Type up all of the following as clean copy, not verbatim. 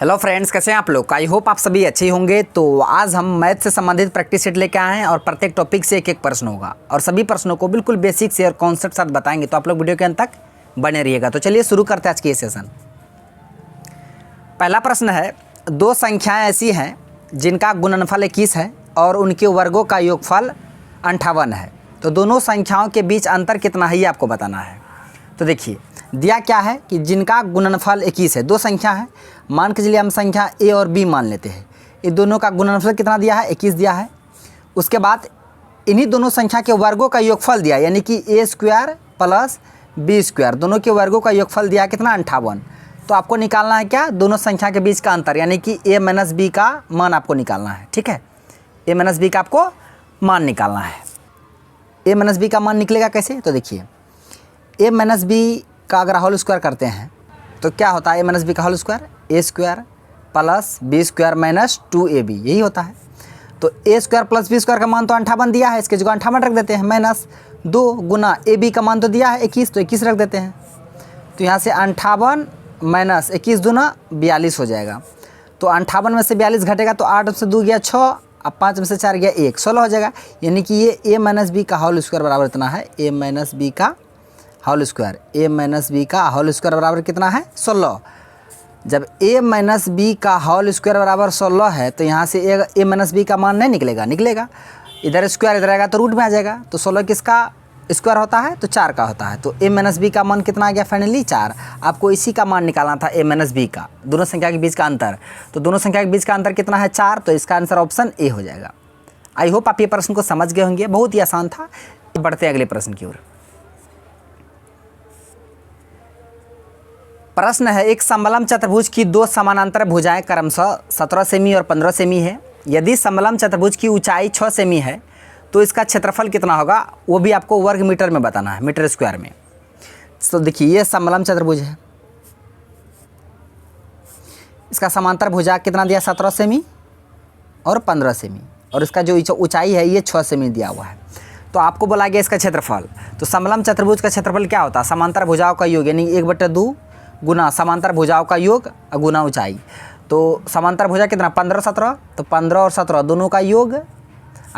Hello friends, कैसे हैं आप लोग। आई होप आप सभी अच्छे होंगे। तो आज हम मैथ से संबंधित प्रैक्टिस सेट लेके आए हैं और प्रत्येक टॉपिक से एक एक प्रश्न होगा और सभी प्रश्नों को बिल्कुल बेसिक से और कॉन्सेप्ट साथ बताएंगे। तो आप लोग वीडियो के अंत तक बने रहिएगा। तो चलिए शुरू करते हैं आज की ये सेशन। पहला प्रश्न है, दो संख्याएँ ऐसी हैं जिनका गुणनफल 21 है और उनके वर्गों का योगफल 58 है। तो दोनों संख्याओं के बीच अंतर कितना है ये आपको बताना है। तो देखिए दिया क्या है कि जिनका गुणनफल 21 है। दो संख्या है, मान के चलिए हम संख्या ए और बी मान लेते हैं। इन दोनों का गुणनफल कितना दिया है, 21 दिया है। उसके बाद इन्हीं दोनों संख्या के वर्गों का योगफल दिया, यानी कि ए स्क्वायर प्लस बी स्क्वायर, दोनों के वर्गों का योगफल दिया कितना, 58। तो आपको निकालना है क्या, दोनों संख्या के बीच का अंतर, यानी कि ए माइनस बी का मान आपको निकालना है। ठीक है, ए माइनस बी का आपको मान निकालना है। ए माइनस बी का मान निकलेगा कैसे, तो देखिए ए माइनस बी का अगर होल स्क्वायर करते हैं तो क्या होता है, ए माइनस बी का whole square A square plus B square minus 2ab, यही होता है। तो A square plus B square का मान तो 58 दिया है, इसके जगह 58 रख देते हैं, माइनस 2 गुना ए बी का मान तो दिया है 21, तो 21 रख देते हैं। तो यहाँ से 58 माइनस 21 दूना 42 हो जाएगा। तो 58 में से 42 घटेगा तो 8 से 2 गया 6, अब 5 में से 4 गया 1, 16 हो जाएगा। यानी कि ये ए माइनस बी का होल स्क्वायर बराबर इतना है, ए माइनस बी का होल स्क्वायर, ए माइनस बी का होल स्क्वायर बराबर कितना है, 16। जब ए माइनस बी का होल स्क्वायर बराबर 16 है तो यहाँ से ए माइनस बी का मान नहीं निकलेगा, निकलेगा इधर स्क्वायर इधर आएगा तो रूट में आ जाएगा। तो 16 किसका स्क्वायर होता है, तो 4 का होता है। तो ए माइनस बी का मान कितना आ गया, फाइनली 4। आपको इसी का मान निकालना था, ए माइनस बी का, दोनों संख्या के बीच का अंतर। तो दोनों संख्या के बीच का अंतर कितना है, 4। तो इसका आंसर ऑप्शन ए हो जाएगा। आई होप आप ये प्रश्न को समझ गए होंगे, बहुत ही आसान था। बढ़ते हैं अगले प्रश्न की ओर। प्रश्न है, एक समलम चतुर्भुज की दो समानांतर भुजाएं क्रमशः 17 सेमी और 15 सेमी है। यदि समलम चतुर्भुज की ऊंचाई 6 सेमी है तो इसका क्षेत्रफल कितना होगा, वो भी आपको वर्ग मीटर में बताना है, मीटर स्क्वायर में। तो देखिए ये समलम चतुर्भुज है, इसका समांतर भुजा कितना दिया, 17 सेमी और 15 सेमी, और इसका जो ऊंचाई है ये 6 सेमी दिया हुआ है। तो आपको बोला गया इसका क्षेत्रफल। तो समलम चतुर्भुज का क्षेत्रफल क्या होता है, समांतर भुजाओं का योग, यानी 1/2 गुना समांतर भुजाओं का योग गुना ऊंचाई। तो समांतर भुजा कितना, 15 17, तो 15 और 17 दोनों का योग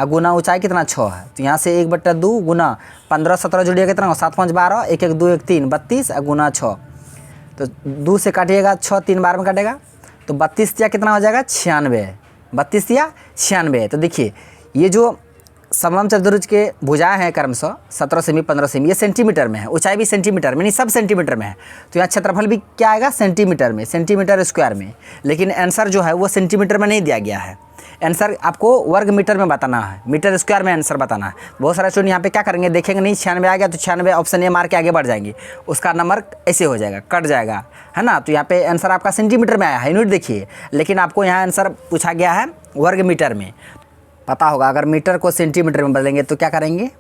गुना ऊंचाई कितना, 6 है। तो यहाँ से 1/2 गुना 15 17 जुड़िएगा कितना, 7 5 12, 1 1 2 1 3 32 गुना 6। तो 2 से काटिएगा 6, 3 बार में काटेगा तो 32 या कितना हो जाएगा, 96, 32 या 96। तो देखिए ये जो समलम चतुर्भुज के भुजाएं हैं क्रमशः 17 सेमी 15 सेमी, ये सेंटीमीटर में है, ऊंचाई भी सेंटीमीटर में, नहीं सब सेंटीमीटर में है। तो यहाँ क्षेत्रफल भी क्या आएगा, सेंटीमीटर में, सेंटीमीटर स्क्वायर में। लेकिन आंसर जो है वो सेंटीमीटर में नहीं दिया गया है, आंसर आपको वर्ग मीटर में बताना है, मीटर स्क्वायर में आंसर बताना है। बहुत सारे स्टूडेंट यहाँ पे क्या करेंगे, देखेंगे नहीं 96 आ गया तो 96 ऑप्शन ए मार के आगे बढ़ जाएंगे, उसका नंबर ऐसे हो जाएगा, कट जाएगा, है ना। तो यहाँ पे आंसर आपका सेंटीमीटर में आया है, यूनिट देखिए, लेकिन आपको यहाँ आंसर पूछा गया है वर्ग मीटर में। पता होगा अगर मीटर को सेंटीमीटर में बदलेंगे तो क्या करेंगे,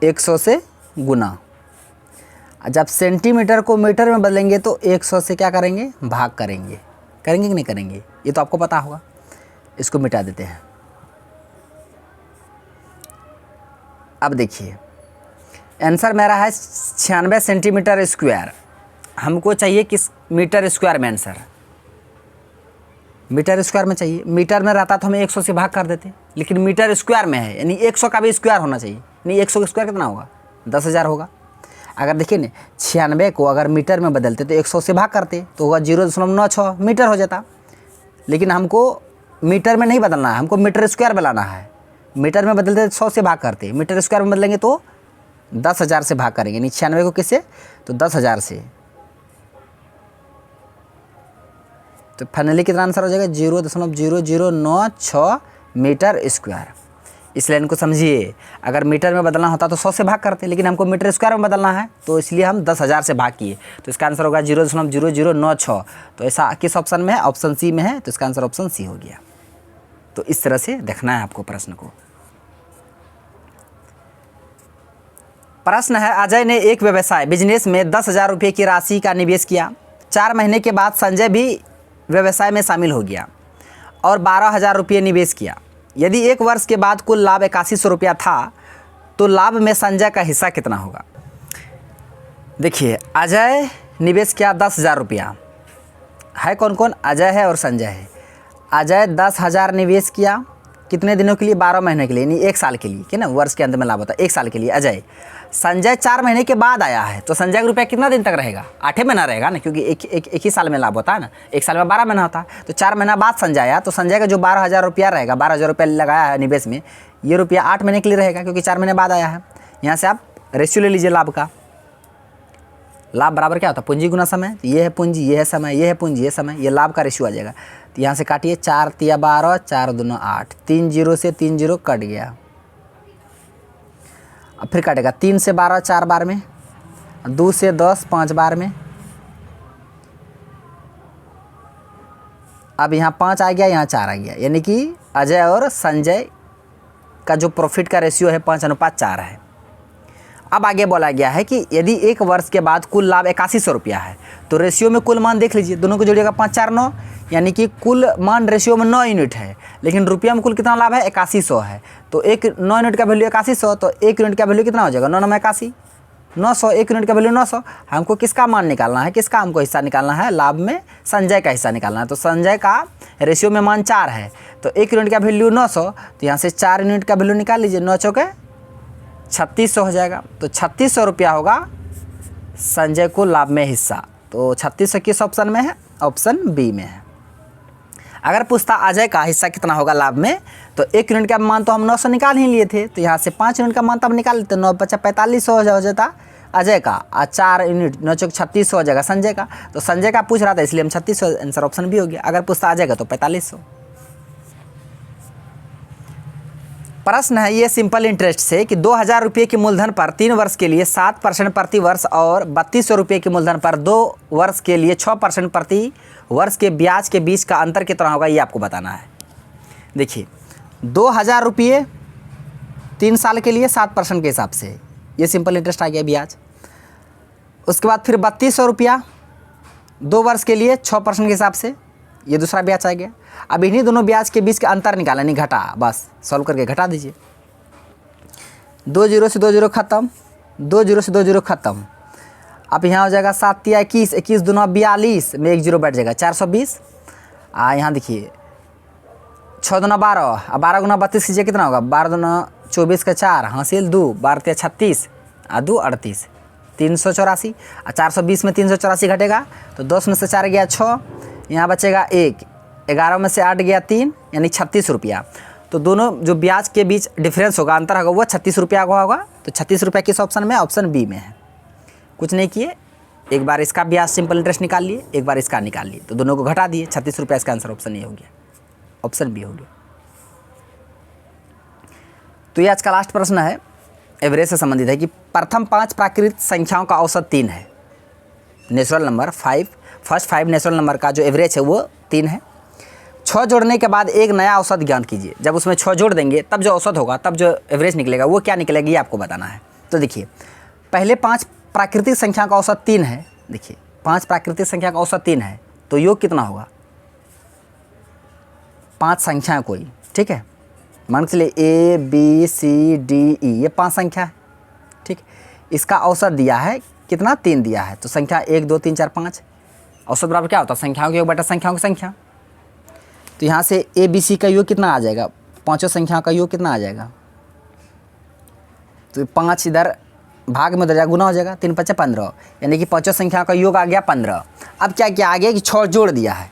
100 से गुना। जब सेंटीमीटर को मीटर में बदलेंगे तो 100 से क्या करेंगे, भाग करेंगे, करेंगे कि नहीं करेंगे, ये तो आपको पता होगा। इसको मिटा देते हैं। अब देखिए आंसर मेरा है 96 सेंटीमीटर स्क्वायर। हमको चाहिए किस मीटर स्क्वायर में, आंसर मीटर स्क्वायर में चाहिए। मीटर में रहता तो हमें 100 से भाग कर देते, लेकिन मीटर स्क्वायर में है, यानी 100 का भी स्क्वायर होना चाहिए। यानी 100 का स्क्वायर कितना होगा, 10,000 होगा। अगर देखिए ना 96 को अगर मीटर में बदलते तो 100 से भाग करते तो होगा 0.96 मीटर हो जाता। लेकिन हमको मीटर में नहीं बदलना है, हमको मीटर स्क्वायर बनाना है। मीटर में बदलते तो 100 से भाग करते, मीटर स्क्वायर में बदलेंगे तो 10,000 से भाग करेंगे। यानी 96 को किससे, तो 10,000 से। तो फाइनली कितना आंसर हो जाएगा, 0.0096 मीटर स्क्वायर। इस लाइन को समझिए, अगर मीटर में बदलना होता तो 100 से भाग करते, लेकिन हमको मीटर स्क्वायर में बदलना है तो इसलिए हम 10,000 से भाग किए। तो इसका आंसर होगा 0.0096। तो ऐसा किस ऑप्शन में है, ऑप्शन सी में है, तो इसका आंसर ऑप्शन सी हो गया। तो इस तरह से देखना है आपको प्रश्न को। प्रश्न है, अजय ने एक व्यवसाय बिजनेस में 10,000 रुपये की राशि का निवेश किया। 4 महीने के बाद संजय भी व्यवसाय में शामिल हो गया और 12,000 रुपये निवेश किया। यदि 1 वर्ष के बाद कुल लाभ 8100 रुपया था तो लाभ में संजय का हिस्सा कितना होगा। देखिए अजय निवेश किया 10,000 रुपया, है कौन कौन? अजय है और संजय है। अजय 10,000 निवेश किया, कितने दिनों के लिए? 12 महीने के लिए, यानी 1 साल के लिए, कि ना वर्ष के अंत में लाभ होता है, 1 साल के लिए अजय। संजय 4 महीने के बाद आया है, तो संजय का रुपया कितना दिन तक रहेगा? 8 महीना रहेगा ना, क्योंकि एक ही साल में लाभ होता है ना, 1 साल में 12 महीना होता है। तो 4 महीना बाद संजय आया, तो संजय का जो 12,000 रुपया रहेगा, 12,000 रुपया लगाया है निवेश में, ये रुपया 8 महीने के लिए रहेगा, क्योंकि 4 महीने बाद आया है। यहाँ से आप रेशियो ले लीजिए लाभ का। लाभ बराबर क्या होता है? पूंजी गुना समय। ये है पूंजी, ये है समय, ये है पूंजी, ये समय, ये लाभ का रेशियो आ जाएगा। तो यहाँ से काटिए, 4 तिया 12, 4 दूना 8, 3 जीरो से 3 जीरो कट गया। अब फिर काटेगा 3 से 12 4 बार में, 2 से 10 5 बार में। अब यहाँ 5 आ गया, यहाँ 4 आ गया, यानी कि अजय और संजय का जो प्रॉफिट का रेशियो है 5:4 है। अब आगे बोला गया है कि यदि 1 वर्ष के बाद कुल लाभ 8100 रुपया है, तो रेशियो में कुल मान देख लीजिए, दोनों को जोड़िएगा 5 4 9, यानी कि कुल मान रेशियो में 9 यूनिट है, लेकिन रुपया में कुल कितना लाभ है? 8100 है। तो 9 यूनिट का वैल्यू 8100, तो 1 यूनिट का वैल्यू कितना हो जाएगा? 9 9 81, 900, 1 यूनिट का वैल्यू 900। हमको किसका मान निकालना है? किसका हमको हिस्सा निकालना है? लाभ में संजय का हिस्सा निकालना है। तो संजय का रेशियो में मान 4 है, तो 1 यूनिट का वैल्यू 900, तो यहाँ से 4 यूनिट का वैल्यू निकाल लीजिए, 9 चौके 3600 हो जाएगा। तो 3600 रुपया होगा संजय को लाभ में हिस्सा। तो 3600 किस ऑप्शन में है? ऑप्शन बी में है। अगर पूछता अजय का हिस्सा कितना होगा लाभ में, तो 1 यूनिट का मान तो हम 900 निकाल ही लिए थे, तो यहाँ से 5 यूनिट का मान तब निकाल लेते, 9 बचा 4500 हो जाता अजय का, और 4 यूनिट 9 चौक 3600 हो जाएगा संजय का। तो संजय का पूछ रहा था, इसलिए हम 3600, आंसर ऑप्शन बी हो गया। अगर पूछता अजय का तो 4500। प्रश्न है ये सिंपल इंटरेस्ट से कि 2000 रुपये के मूलधन पर 3 वर्ष के लिए 7% प्रति वर्ष और 3200 रुपये के मूलधन पर 2 वर्ष के लिए 6% प्रति वर्ष के ब्याज के बीच का अंतर कितना होगा, ये आपको बताना है। देखिए 2000 रुपये 3 साल के लिए 7% के हिसाब से, ये सिंपल इंटरेस्ट आ गया ब्याज। उसके बाद फिर 3200 रुपया 2 वर्ष के लिए 6% के हिसाब से, ये दूसरा ब्याज आ गया। अब इन्हीं दोनों ब्याज के बीच का अंतर निकाला, नहीं घटा, बस सॉल्व करके घटा दीजिए। 2 जीरो से 2 जीरो खत्म, 2 जीरो से 2 जीरो खत्म। अब यहाँ हो जाएगा 7 तिया 21, 21 दूना 42 में 1 जीरो बैठ जाएगा, 420। यहाँ देखिए 6 दूना 12, अब 12 गुना 32 कीजिए, कितना होगा? 12 दूना 24 का 4, हासिल 2, 12 तिया 36, 2 38, 384। 420 में 384 घटेगा, तो 10 में से 4 गया 6, यहाँ बचेगा 1, 11 में से 8 गया 3, यानी 36 रुपया। तो दोनों जो ब्याज के बीच डिफरेंस होगा, अंतर होगा, वो 36 रुपया का होगा। तो 36 रुपया किस ऑप्शन में? ऑप्शन बी में है। कुछ नहीं किए, एक बार इसका ब्याज सिंपल इंटरेस्ट निकाल लिए, एक बार इसका निकाल लिए, तो दोनों को घटा दिए, 36 रुपया इसका आंसर ऑप्शन ए हो गया, ऑप्शन बी हो गया। तो ये आज का लास्ट प्रश्न है, एवरेज से संबंधित है कि प्रथम 5 प्राकृतिक संख्याओं का औसत 3 है। Natural number 5, first 5 natural number का जो एवरेज है वो 3 है। 6 जोड़ने के बाद एक नया औसत ज्ञात कीजिए। जब उसमें 6 जोड़ देंगे तब जो औसत होगा, तब जो एवरेज निकलेगा वो क्या निकलेगी, ये आपको बताना है। तो देखिए पहले 5 प्राकृतिक संख्या का औसत 3 है। देखिए 5 प्राकृतिक संख्या का औसत 3 है, तो योग कितना होगा? 5 संख्या कोई, ठीक है, मान के चलिए A B C D E, ये 5 संख्या है, ठीक। इसका औसत दिया है कितना? 3 दिया है। तो संख्या 1 2 3 4 5, औसत बराबर क्या होता है? संख्याओं के योग बटा संख्याओं की संख्या। तो यहाँ से A B C का योग कितना आ जाएगा? 5 संख्याओं का योग कितना आ जाएगा? तो 5 इधर भाग में उधर जाएगा, गुना हो जाएगा, 3 5 15, यानी कि 5 संख्याओं का योग आ गया 15। अब क्या किया आगे कि 6 जोड़ दिया है,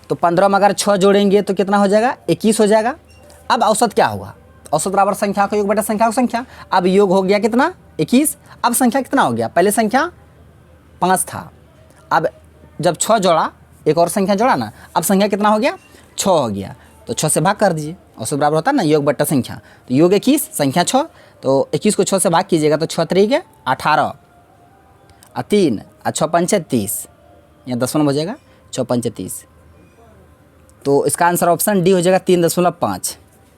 तो 15 में अगर 6 जोड़ेंगे तो कितना हो जाएगा? 21 हो जाएगा। अब औसत क्या होगा? औसत बराबर संख्या का योग बटा संख्या की संख्या। अब योग हो गया कितना? 21। अब संख्या कितना हो गया? पहले संख्या 5 था, अब जब 6 जोड़ा, एक और संख्या जोड़ा ना, अब संख्या कितना हो गया? 6 हो गया। तो 6 से भाग कर दीजिए, औसत बराबर होता है ना योग बट्टा संख्या। तो योग 21, संख्या 6, तो 21 को 6 से भाग कीजिएगा तो 6 3 18, 3 6 5 30, यहाँ 10 हो जाएगा, 6 5 30। तो इसका आंसर ऑप्शन डी हो जाएगा 3.5।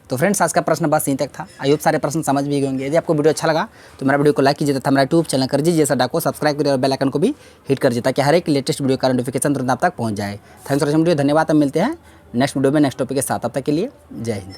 तो फ्रेंड्स आज का प्रश्न बस यहीं तक था। आई होप सारे प्रश्न समझ भी गए होंगे। यदि आपको वीडियो अच्छा लगा तो मेरा वीडियो को लाइक कीजिए तथा मेरा यूट्यूब चैनल कर दीजिए, जैसा डाको सब्सक्राइब करिए और बेल आइकन को भी हिट कर दीजिए, ताकि हर एक लेटेस्ट वीडियो का नोटिफिकेशन तुरंत आप तक पहुंच जाए। थैंक्स फॉर वॉचिंग वीडियो, धन्यवाद। हम मिलते हैं नेक्स्ट वीडियो में नेक्स्ट टॉपिक के साथ। अब तक के लिए जय हिंद।